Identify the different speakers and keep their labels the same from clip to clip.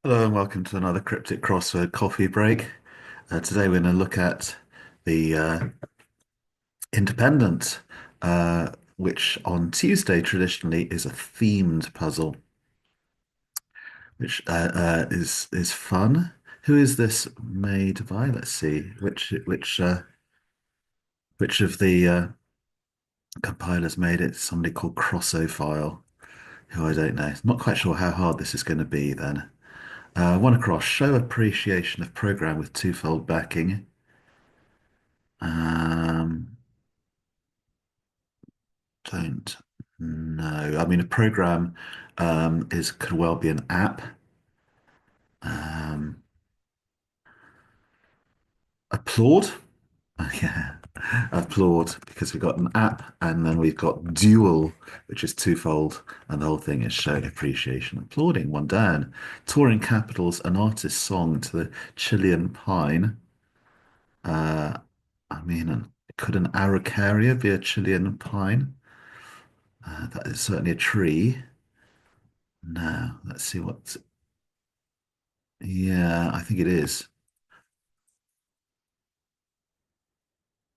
Speaker 1: Hello and welcome to another Cryptic crossword coffee break. Today we're going to look at the Independent, which on Tuesday traditionally is a themed puzzle, which is fun. Who is this made by? Let's see, which of the compilers made it? Somebody called Crossophile, who I don't know. Not quite sure how hard this is going to be then. One across, show appreciation of program with twofold backing. Um, don't know. I mean, a program is could well be an app. Um, applaud. Yeah, applaud because we've got an app and then we've got dual, which is twofold, and the whole thing is showing appreciation. Applauding, one down. Touring Capitals, an artist's song to the Chilean pine. Uh, I mean, could an araucaria be a Chilean pine? That is certainly a tree. No, let's see what. Yeah, I think it is.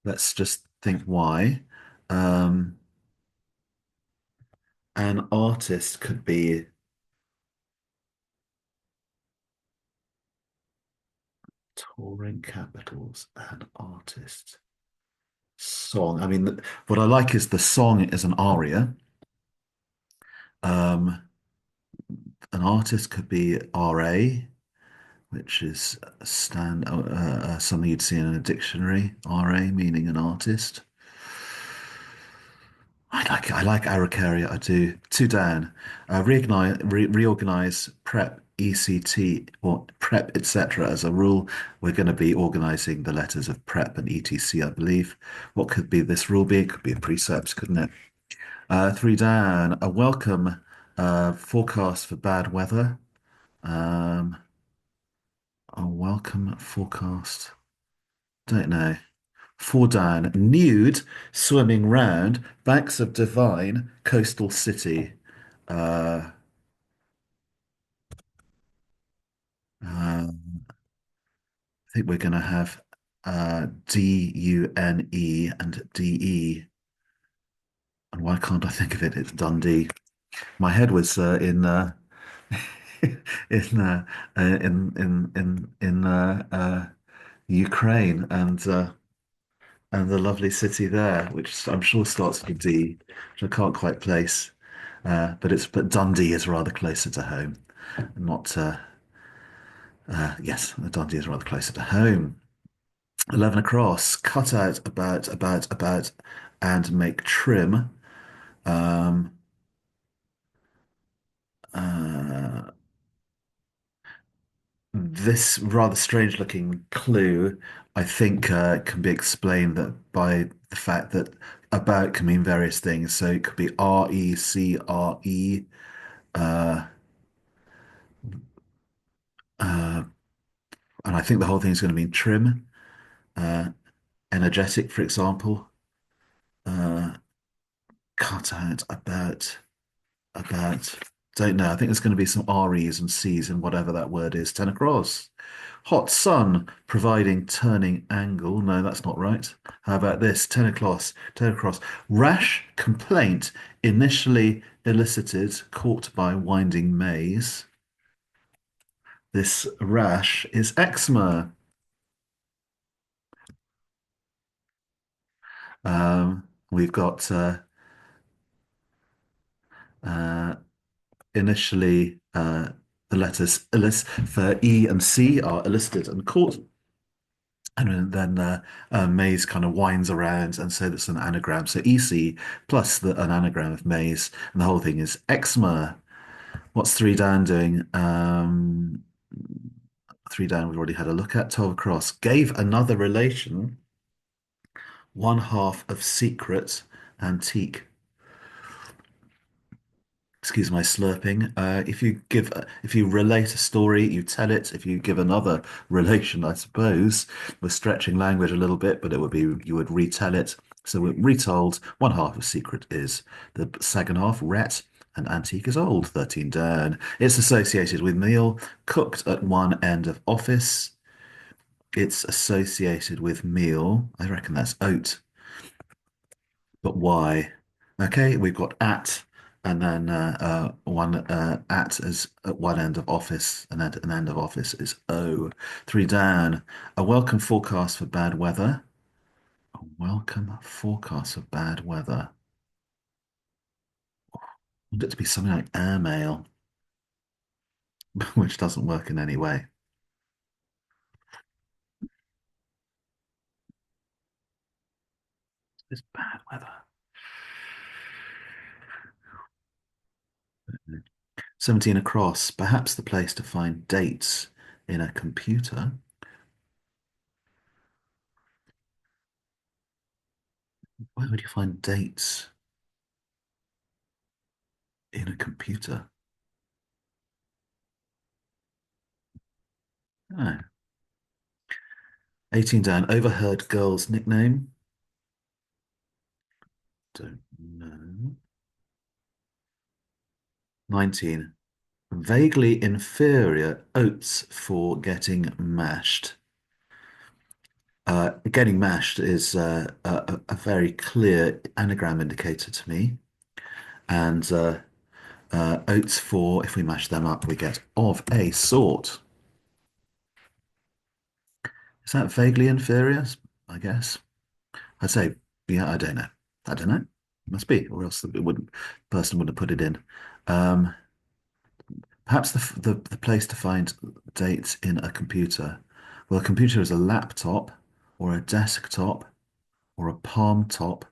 Speaker 1: Let's just think why. Um, an artist could be touring capitals, an artist. Song. I mean, what I like is the song is an aria. Um, an artist could be RA, which is a something you'd see in a dictionary. RA meaning an artist. I like Araucaria. I do. Two down. Reorganize prep ECT or prep etc. As a rule, we're going to be organizing the letters of prep and etc. I believe. What could be this rule be? It could be a precept, couldn't it? Three down. A welcome forecast for bad weather. Um, a welcome forecast. Don't know. Four down. Nude swimming round banks of divine coastal city. Uh, I think we're going to have Dune and DE. And why can't I think of it? It's Dundee. My head was in Ukraine and the lovely city there, which I'm sure starts with D, which I can't quite place. But Dundee is rather closer to home. Not Yes, Dundee is rather closer to home. 11 across, cut out about, and make trim. Um, uh, this rather strange looking clue, I think, can be explained that by the fact that about can mean various things. So it could be RECRE, uh, uh, and I think the whole thing is going to mean trim, uh, energetic, for example, uh, cut out about. Don't know. I think there's going to be some REs and Cs and whatever that word is. 10 across. Hot sun providing turning angle. No, that's not right. How about this? 10 across. 10 across. Rash complaint initially elicited, caught by winding maze. This rash is eczema. We've got uh, initially the letters for E and C are elicited and caught. And then maze kind of winds around, and so that's an anagram. So EC plus an anagram of maze, and the whole thing is eczema. What's three down doing? Three down we've already had a look at. 12 across. Gave another relation one half of secret antique. Excuse my slurping. If you relate a story, you tell it. If you give another relation, I suppose, we're stretching language a little bit, but it would be you would retell it. So we're retold. One half of secret is the second half, ret, and antique is old. 13 down. It's associated with meal, cooked at one end of office. It's associated with meal. I reckon that's oat, but why? Okay, we've got at, and then one at as at one end of office, and at an end of office is O. Three down. A welcome forecast for bad weather. A welcome forecast for bad weather. I want it to be something like airmail, which doesn't work in any way. It's bad weather. 17 across. Perhaps the place to find dates in a computer. Where would you find dates in a computer? Oh. 18 down. Overheard girl's nickname. Don't know. 19. Vaguely inferior oats for getting mashed. Getting mashed is a very clear anagram indicator to me. And oats for, if we mash them up, we get of a sort. Is that vaguely inferior? I guess. I'd say, yeah, I don't know. I don't know. Must be, or else it wouldn't, person wouldn't have put it in. Um, Perhaps the place to find dates in a computer. Well, a computer is a laptop or a desktop or a palm top.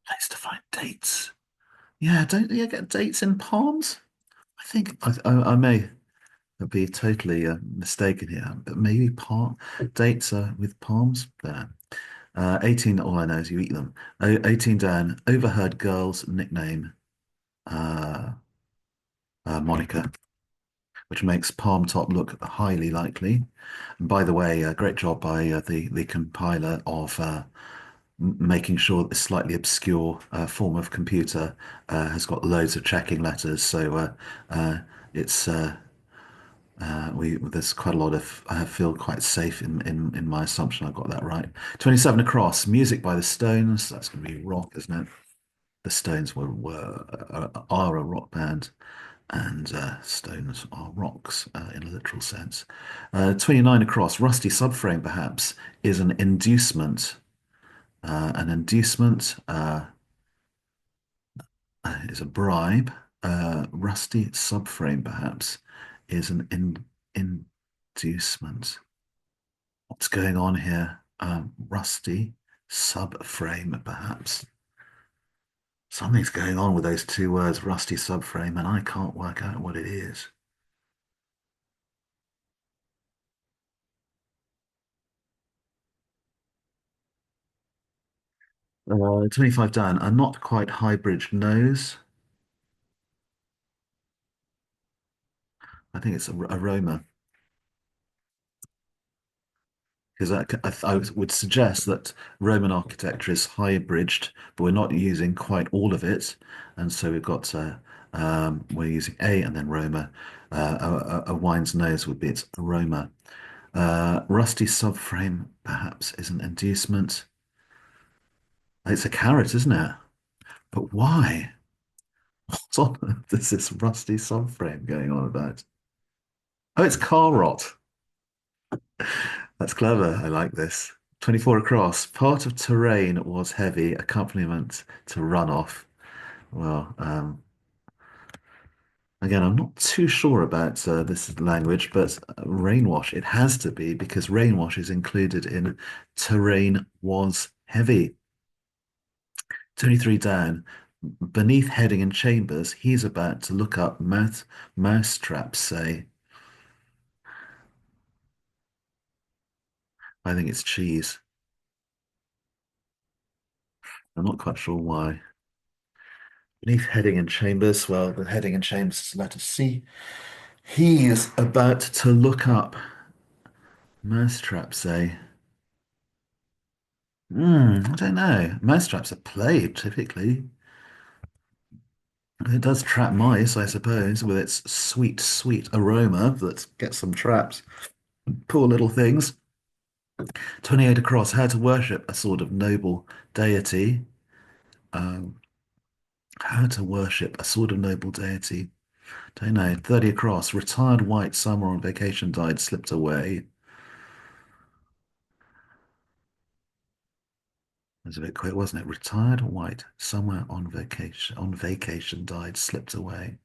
Speaker 1: Place to find dates. Yeah, don't you get dates in palms? I think I may be totally mistaken here, but maybe palm dates are with palms. There. 18, all I know is you eat them. 18 down, overheard girl's nickname, uh, Monica, which makes palm top look highly likely. And by the way, great job by the compiler of making sure that this slightly obscure form of computer has got loads of checking letters. So it's we there's quite a lot of I feel quite safe in my assumption I got that right. 27 across. Music by the Stones. That's going to be rock, isn't it? The Stones are a rock band, and stones are rocks in a literal sense. 29 across. Rusty subframe perhaps is an inducement. An inducement is a bribe. Rusty subframe perhaps is an inducement. What's going on here? Rusty subframe perhaps. Something's going on with those two words, rusty subframe, and I can't work out what it is. 25 down, a not quite hybrid nose. I think it's aroma, because I would suggest that Roman architecture is high bridged, but we're not using quite all of it. And so we've got, we're using A and then Roma. A wine's nose would be its aroma. Rusty subframe, perhaps, is an inducement. It's a carrot, isn't it? But why? What's on earth is this rusty subframe going on about? Oh, it's car rot. That's clever. I like this. 24 across. Part of terrain was heavy, accompaniment to runoff. Well, again, I'm not too sure about this language, but rainwash, it has to be because rainwash is included in terrain was heavy. 23 down. Beneath heading in chambers, he's about to look up mouse traps, say. I think it's cheese. I'm not quite sure why. Beneath heading in chambers, well, the heading in chambers is letter C. He is about to look up mousetraps, say. I don't know. Mousetraps are played typically. It does trap mice, I suppose, with its sweet, sweet aroma that gets them trapped. Poor little things. 28 across, how to worship a sort of noble deity. Um, how to worship a sort of noble deity. Don't know. 30 across, retired white, summer on vacation, died, slipped away. It was a bit quick, wasn't it? Retired white, somewhere on vacation, died, slipped away.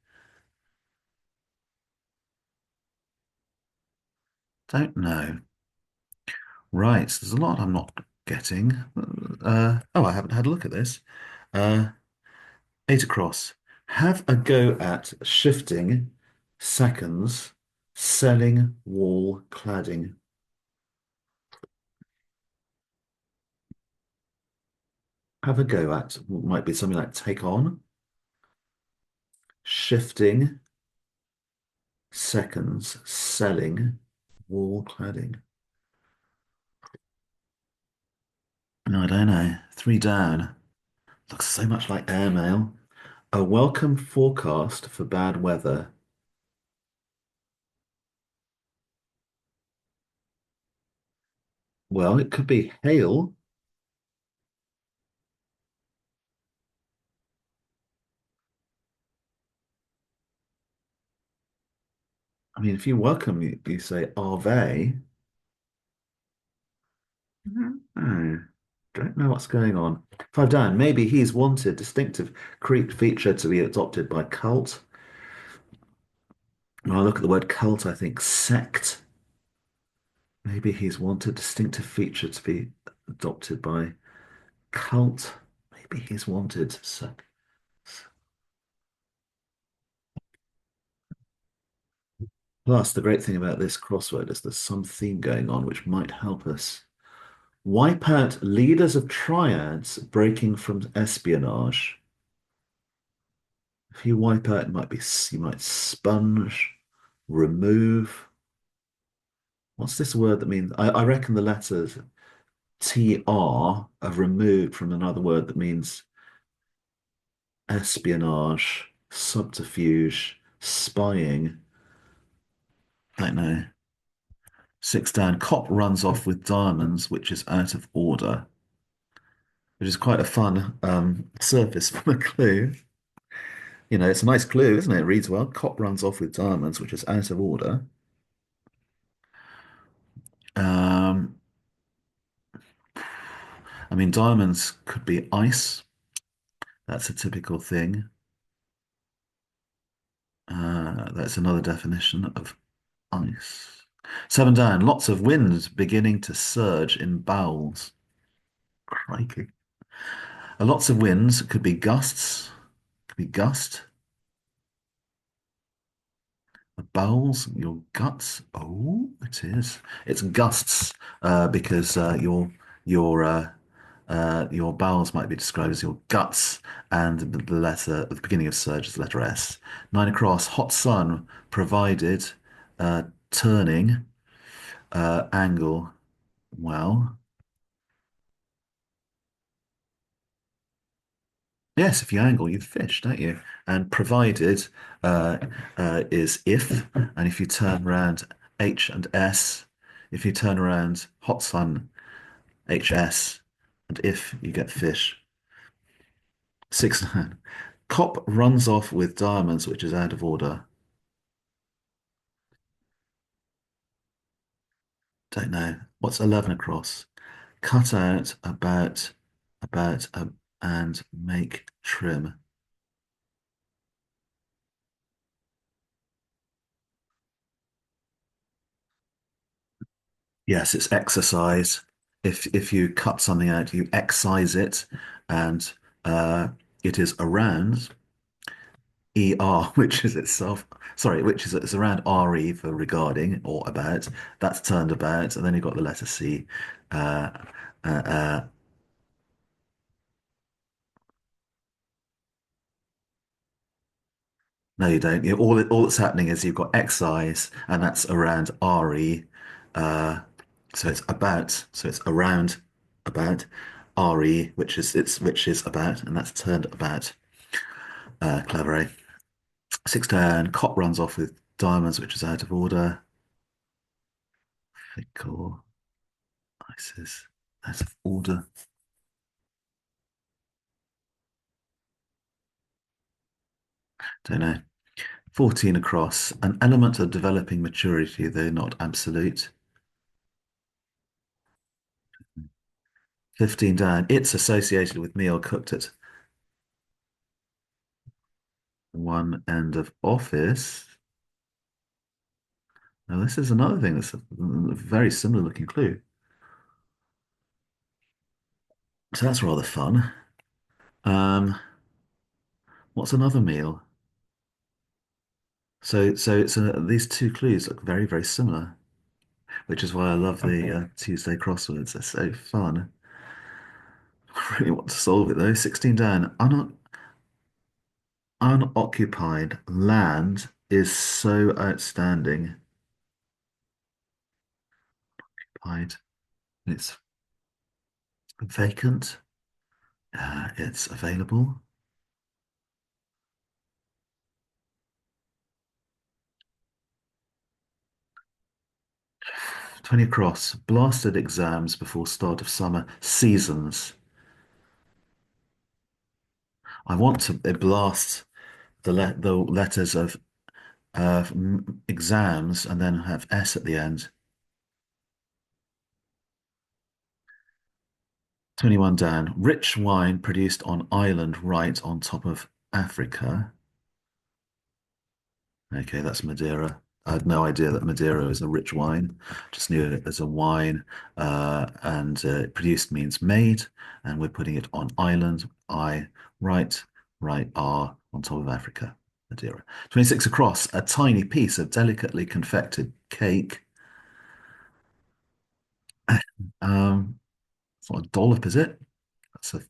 Speaker 1: Don't know. Right, so there's a lot I'm not getting. Oh, I haven't had a look at this. Uh, 8 across. Have a go at shifting seconds, selling wall cladding. Have a go at might be something like take on, shifting seconds, selling wall cladding. No, I don't know. Three down. Looks so much like airmail. A welcome forecast for bad weather. Well, it could be hail. I mean, if you welcome, you say, are they? Oh, don't know what's going on. Five down. Maybe he's wanted distinctive creep feature to be adopted by cult. When I look at the word cult, I think sect. Maybe he's wanted distinctive feature to be adopted by cult. Maybe he's wanted sect. Plus, the great thing about this crossword is there's some theme going on which might help us. Wipe out leaders of triads breaking from espionage. If you wipe out, it might be you might sponge, remove. What's this word that means? I reckon the letters TR are removed from another word that means espionage, subterfuge, spying. I don't know. Six down. Cop runs off with diamonds, which is out of order, which is quite a fun surface for a clue. You know, it's a nice clue, isn't it? It reads well. Cop runs off with diamonds, which is out of order. Um, I mean, diamonds could be ice. That's a typical thing. That's another definition of ice. Seven down. Lots of wind beginning to surge in bowels. Crikey. Lots of winds could be gusts. Could be gust. Bowels, your guts. Oh, it is. It's gusts because your bowels might be described as your guts, and the letter at the beginning of surge is the letter S. Nine across. Hot sun provided turning angle. Well, yes, if you angle, you fish, don't you? And provided uh, is if, and if you turn around H and S, if you turn around hot sun HS, and if you get fish. Six nine. Cop runs off with diamonds, which is out of order. Don't know. What's 11 across? Cut out about and make trim. Yes, it's exercise. If you cut something out, you excise it, and uh, it is around ER, which is itself, sorry, which is it's around RE for regarding or about. That's turned about, and then you've got the letter C. Uh, uh, uh, no, you don't. All that's happening is you've got excise, and that's around RE. Uh, so it's about, so it's around about RE, which is about, and that's turned about. Clever, eh? Six turn. Cop runs off with diamonds, which is out of order. Fickle. Isis. Out of order. Don't know. 14 across. An element of developing maturity, though not absolute. 15 down. It's associated with meal cooked at one end of office. Now, this is another thing that's a very similar looking clue. So that's rather fun. Um, what's another meal? So these two clues look very, very similar, which is why I love the Tuesday crosswords. They're so fun. I really want to solve it though. 16 down. Unoccupied land is so outstanding. Occupied. It's vacant. It's available. 20 across. Blasted exams before start of summer seasons. I want to blast the letters of exams and then have S at the end. 21 down. Rich wine produced on island right on top of Africa. Okay, that's Madeira. I had no idea that Madeira is a rich wine. Just knew it as a wine. And produced means made. And we're putting it on island. Right, right, R on top of Africa. Madeira. 26 across. A tiny piece of delicately confected cake. Um, it's not a dollop, is it? That's a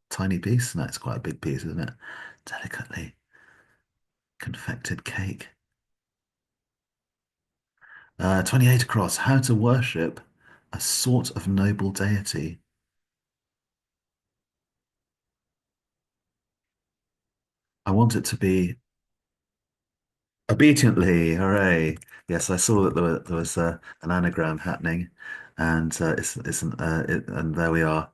Speaker 1: tiny piece. No, it's quite a big piece, isn't it? Delicately confected cake. 28 across. How to worship a sort of noble deity. I want it to be obediently. Hooray. Yes, I saw that there was an anagram happening, and and there we are.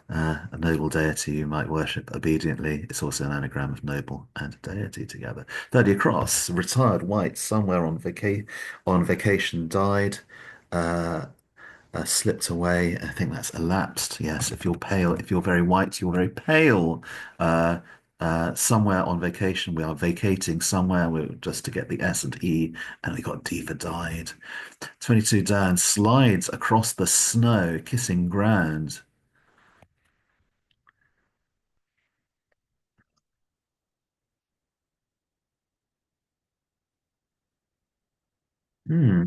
Speaker 1: A noble deity you might worship obediently. It's also an anagram of noble and deity together. 30 across. Retired white somewhere on vacation died. Uh, Slipped away. I think that's elapsed. Yes, if you're pale, if you're very white, you're very pale. Uh, Somewhere on vacation, we are vacating somewhere. We're just to get the S and E, and we got D for died. 22 down, slides across the snow, kissing ground.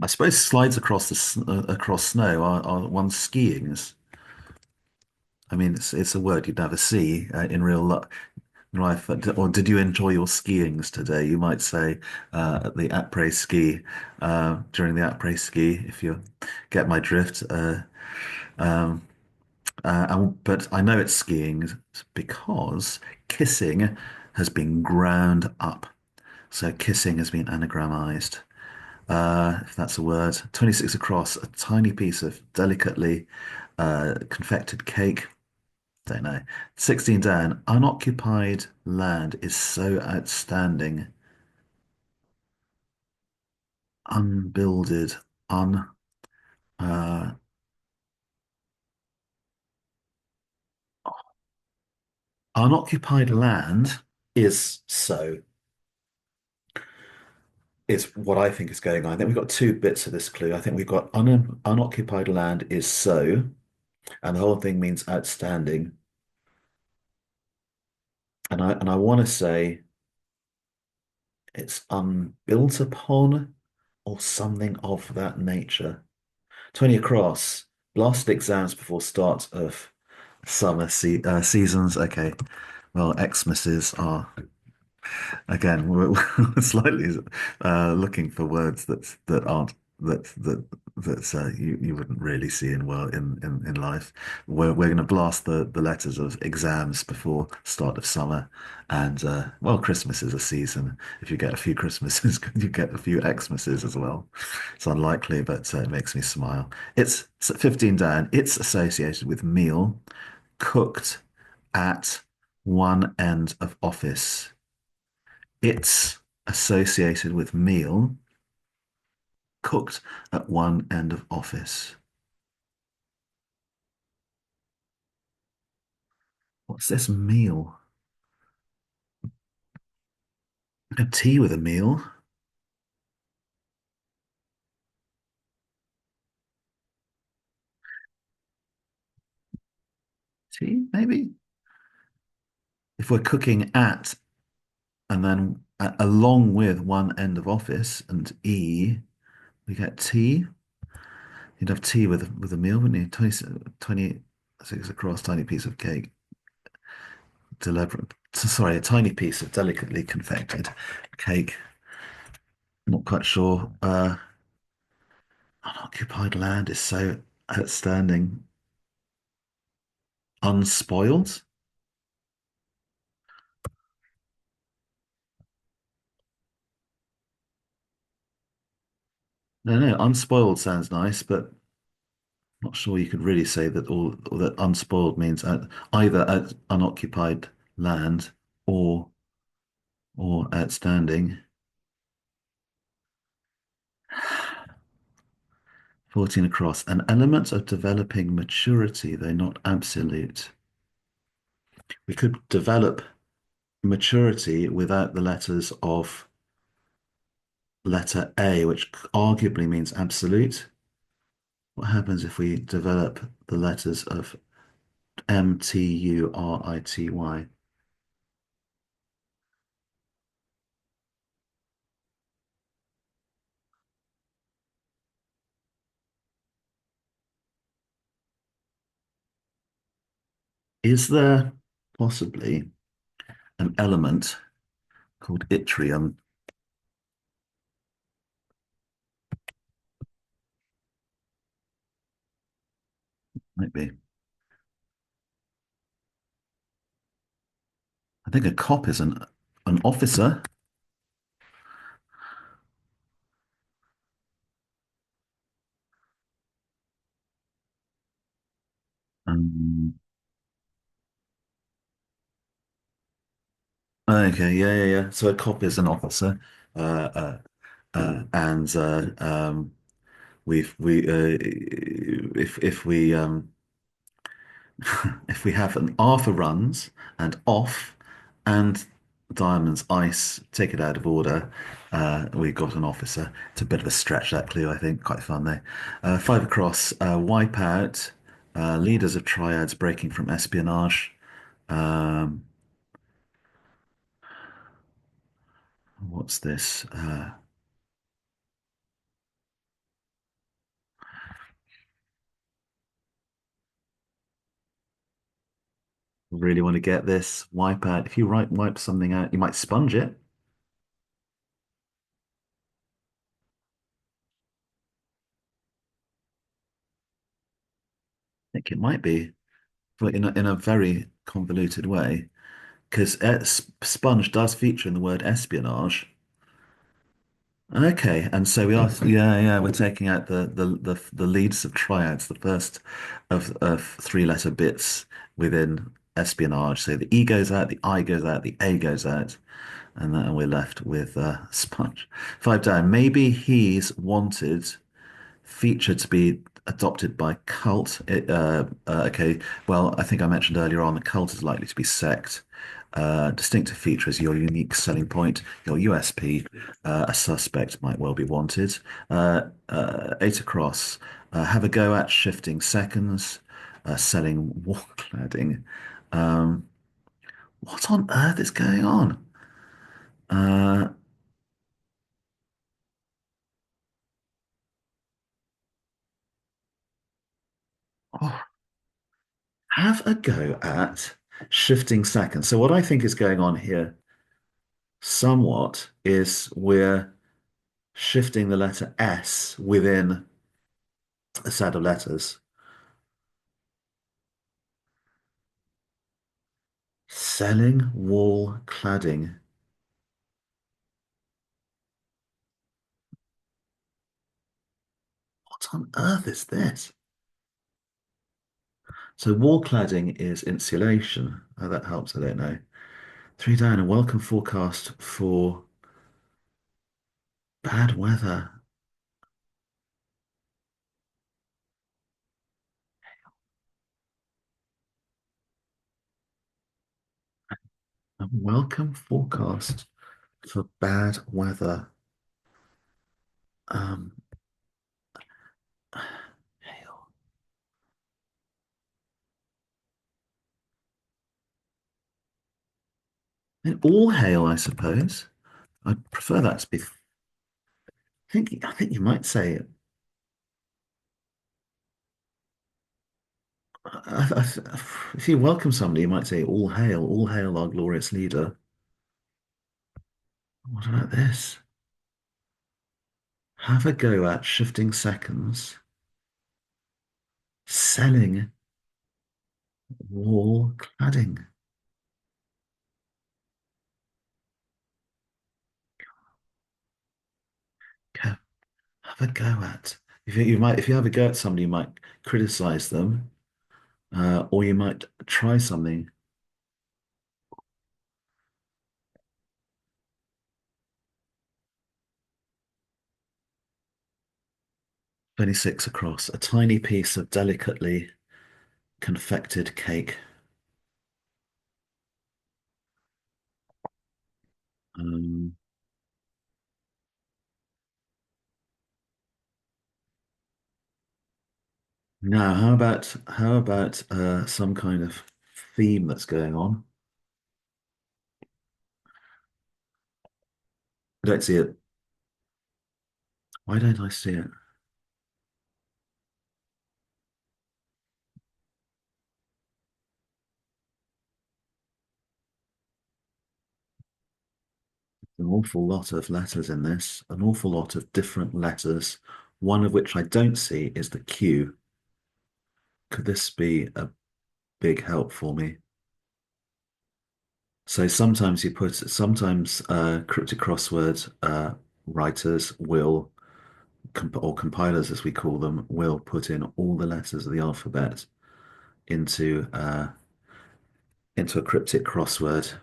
Speaker 1: I suppose slides across across snow are one skiings. I mean, it's a word you'd never see in life. Or did you enjoy your skiings today? You might say at the après ski during the après ski, if you get my drift. But I know it's skiing because kissing has been ground up. So kissing has been anagramized. If that's a word. 26 across, a tiny piece of delicately confected cake. Don't know. 16 down, unoccupied land is so outstanding. Unbuilded, uh, unoccupied land is so. Is what I think is going on. I think we've got two bits of this clue. I think we've got unoccupied land is so, and the whole thing means outstanding. And I want to say it's unbuilt upon or something of that nature. 20 across. Blasted exams before start of seasons. Okay. Well, Xmas's are again we're slightly looking for words that aren't that you wouldn't really see in in life. We're going to blast the letters of exams before start of summer, and well, Christmas is a season. If you get a few Christmases, you get a few Xmas's as well. It's unlikely, but it makes me smile. It's 15 down. It's associated with meal cooked at one end of office. It's associated with meal cooked at one end of office. What's this meal? A tea with a meal? Tea, maybe? If we're cooking at and then along with one end of office and we get tea. You'd have tea with a meal, wouldn't you? 26 across, tiny piece of cake. Deliberate, sorry, a tiny piece of delicately confected cake. Not quite sure. Unoccupied land is so outstanding. Unspoiled? No, no, unspoiled sounds nice, but not sure you could really say that all or that unspoiled means either unoccupied land or outstanding. 14 across. An element of developing maturity, though not absolute. We could develop maturity without the letters of letter A, which arguably means absolute. What happens if we develop the letters of Mturity? Is there possibly an element called yttrium? Might be. I think a cop is an officer. Um, okay, yeah, yeah, yeah. So a cop is an officer, uh, and we if we if we have an Arthur runs and off and Diamond's ice, take it out of order, we've got an officer. It's a bit of a stretch, that clue, I think. Quite fun though. Five across, wipe out, leaders of triads breaking from espionage. Um, what's this? Really want to get this. Wipe out. If you wipe something out, you might sponge it. I think it might be, but in a very convoluted way. Because sponge does feature in the word espionage. Okay, and so we are, yeah, yeah, we're taking out the leads of triads, the first of three-letter bits within espionage. So the E goes out, the I goes out, the A goes out, and then we're left with sponge. Five down. Maybe he's wanted feature to be adopted by cult. Okay, well, I think I mentioned earlier on the cult is likely to be sect. Distinctive feature is your unique selling point, your USP. A suspect might well be wanted. Eight across. Have a go at shifting seconds, selling war cladding. Um, what on earth is going on? Uh, oh, have a go at shifting seconds. So what I think is going on here somewhat is we're shifting the letter S within a set of letters. Selling wall cladding. What on earth is this? So wall cladding is insulation. Oh, that helps. I don't know. Three down, a welcome forecast for bad weather. A welcome forecast for bad weather. Um, hail. And all hail, I suppose. I'd prefer that to be. I think you might say. If you welcome somebody, you might say, all hail our glorious leader." What about this? Have a go at shifting seconds, selling wall cladding. Go, have a go at. If you have a go at somebody, you might criticize them, or you might try something. 26 across, a tiny piece of delicately confected cake. Um, Now, how about some kind of theme that's going on? I don't see it. Why don't I see it? An awful lot of letters in this, an awful lot of different letters, one of which I don't see is the Q. Could this be a big help for me? So sometimes cryptic crossword writers will, or compilers as we call them, will put in all the letters of the alphabet into into a cryptic crossword.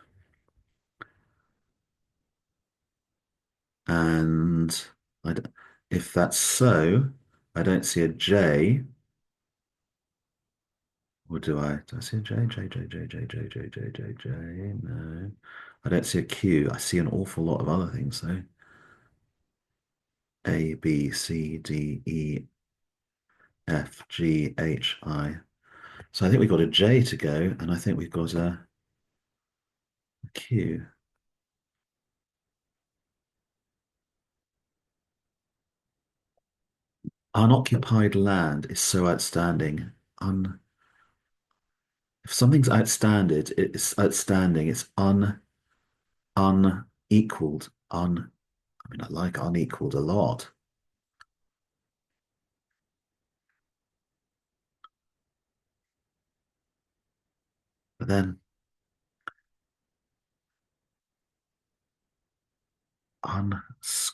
Speaker 1: And I d if that's so, I don't see a J. Or do I? Do I see a J? J, J, J, J, J, J, J, J, J? No. I don't see a Q. I see an awful lot of other things though. A, B, C, D, E, F, G, H, I. So I think we've got a J to go, and I think we've got a Q. Unoccupied land is so outstanding. If something's outstanding. It's unequaled. I mean, I like unequaled a lot, but then uns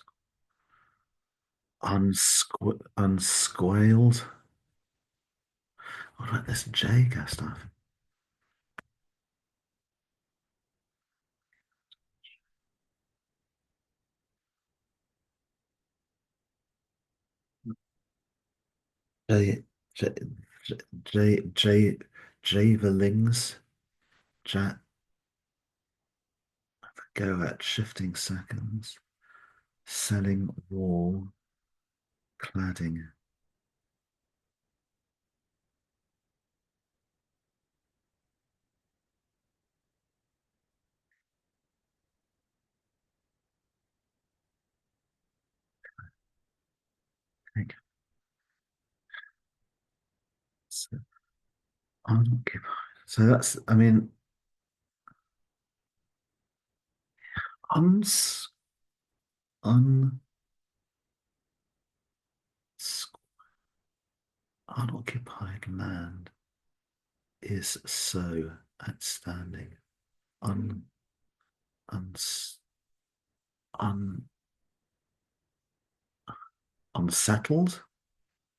Speaker 1: unsqualed. What about this J stuff? J J J Javelings. Ja Go at shifting seconds. Selling wall cladding. I think it's unoccupied. So that's, I mean, uns Unoccupied land is so outstanding. Un, uns, un, unsettled?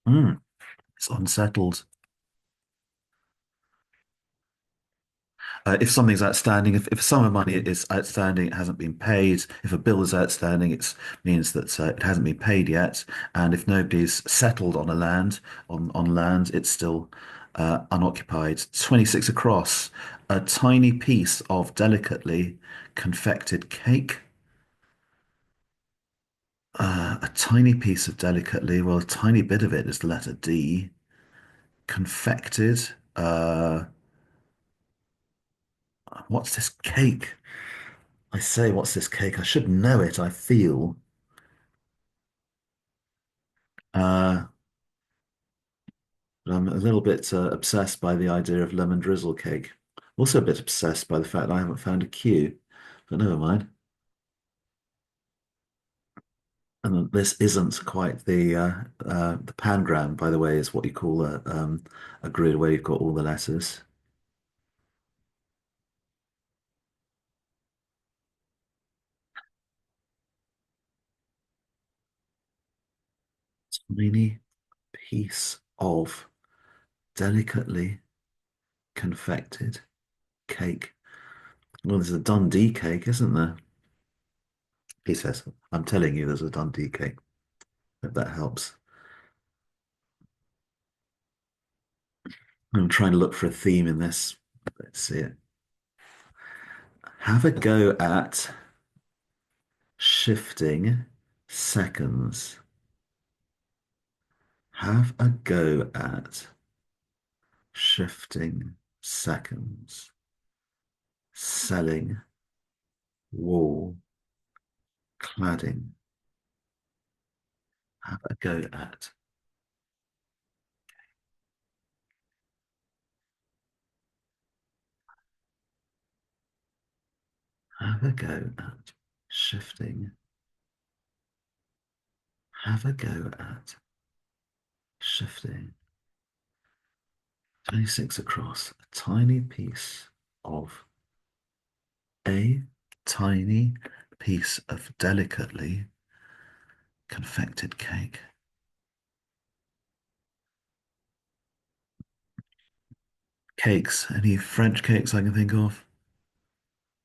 Speaker 1: Mm, it's unsettled. If something's outstanding, if a sum of money is outstanding, it hasn't been paid. If a bill is outstanding, it means that it hasn't been paid yet. And if nobody's settled on a land, on land, it's still unoccupied. 26 across, a tiny piece of delicately confected cake. A tiny piece of delicately, well, a tiny bit of it is the letter D. Confected. Uh, what's this cake? I say, what's this cake? I should know it, I feel. Uh, but I'm a little bit obsessed by the idea of lemon drizzle cake. Also a bit obsessed by the fact I haven't found a Q, but never mind. And this isn't quite the pangram, by the way, is what you call a grid where you've got all the letters. Tiny piece of delicately confected cake. Well, there's a Dundee cake, isn't there? He says, I'm telling you, there's a Dundee cake. If that helps. I'm trying to look for a theme in this. Let's see it. Have a go at shifting seconds. Have a go at shifting seconds. Selling wool cladding. Have a go at. Have a go at shifting. Have a go at shifting. 26 across. A tiny piece of a tiny piece of delicately confected cake. Cakes. Any French cakes I can think of?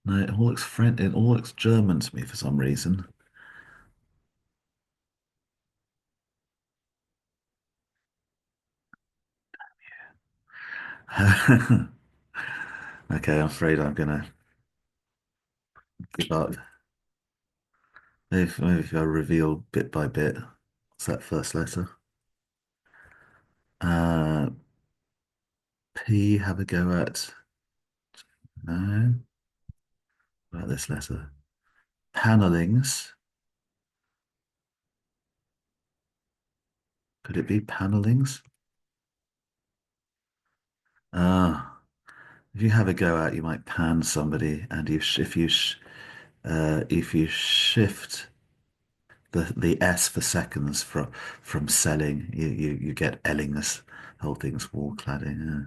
Speaker 1: No, it all looks French. It all looks German to me for some reason. Okay, I'm afraid I'm gonna give up. Maybe if I reveal bit by bit. What's that first letter? Uh, P. Have a go at. No. What about this letter? Panelings. Could it be panelings? Ah, if you have a go at, you might pan somebody, and if you shift the S for seconds from selling, you get ellings. The whole thing's wall cladding. Yeah.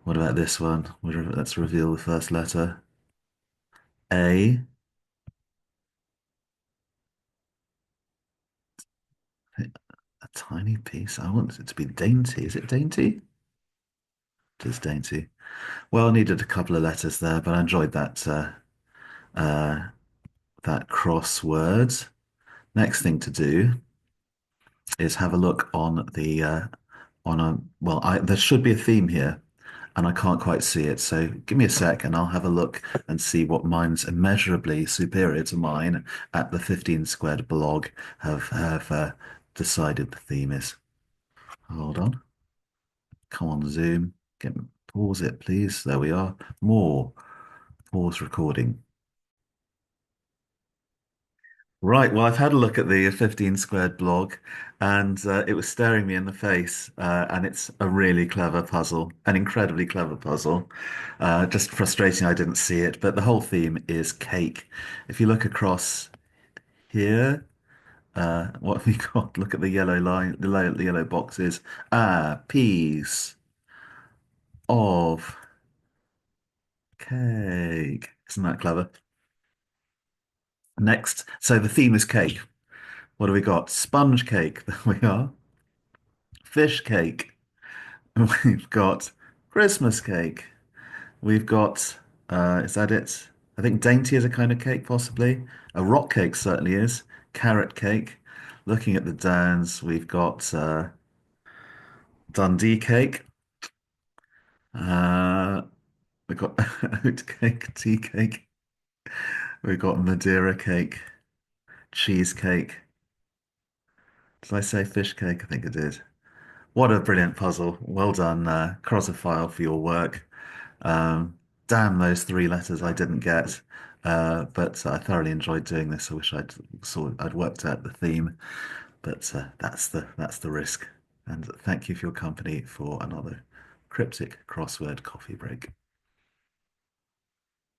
Speaker 1: What about this one? Let's reveal the first letter. A. A tiny piece. I want it to be dainty. Is it dainty? It is dainty. Well, I needed a couple of letters there, but I enjoyed uh, that crossword. Next thing to do is have a look on a well, there should be a theme here, and I can't quite see it. So give me a sec, and I'll have a look and see what mine's immeasurably superior to mine at the 15 squared blog have decided the theme is. Hold on. Come on, Zoom. Pause it, please. There we are. More. Pause recording. Right. Well, I've had a look at the 15 squared blog and it was staring me in the face. And it's a really clever puzzle, an incredibly clever puzzle. Just frustrating I didn't see it, but the whole theme is cake. If you look across here, What have we got? Look at the yellow line, the yellow boxes. A piece of cake. Isn't that clever? Next, so the theme is cake. What do we got? Sponge cake. There we are. Fish cake. We've got Christmas cake. We've got, is that it? I think dainty is a kind of cake, possibly. A rock cake certainly is. Carrot cake. Looking at the Downs, we've got Dundee cake. Uh, we've got oat cake, tea cake. We've got Madeira cake, cheesecake. Did I say fish cake? I think I did. What a brilliant puzzle. Well done, Crossophile, for your work. Um, Damn those three letters I didn't get. But I thoroughly enjoyed doing this. I wish I'd worked out the theme, but that's the risk. And thank you for your company for another cryptic crossword coffee break.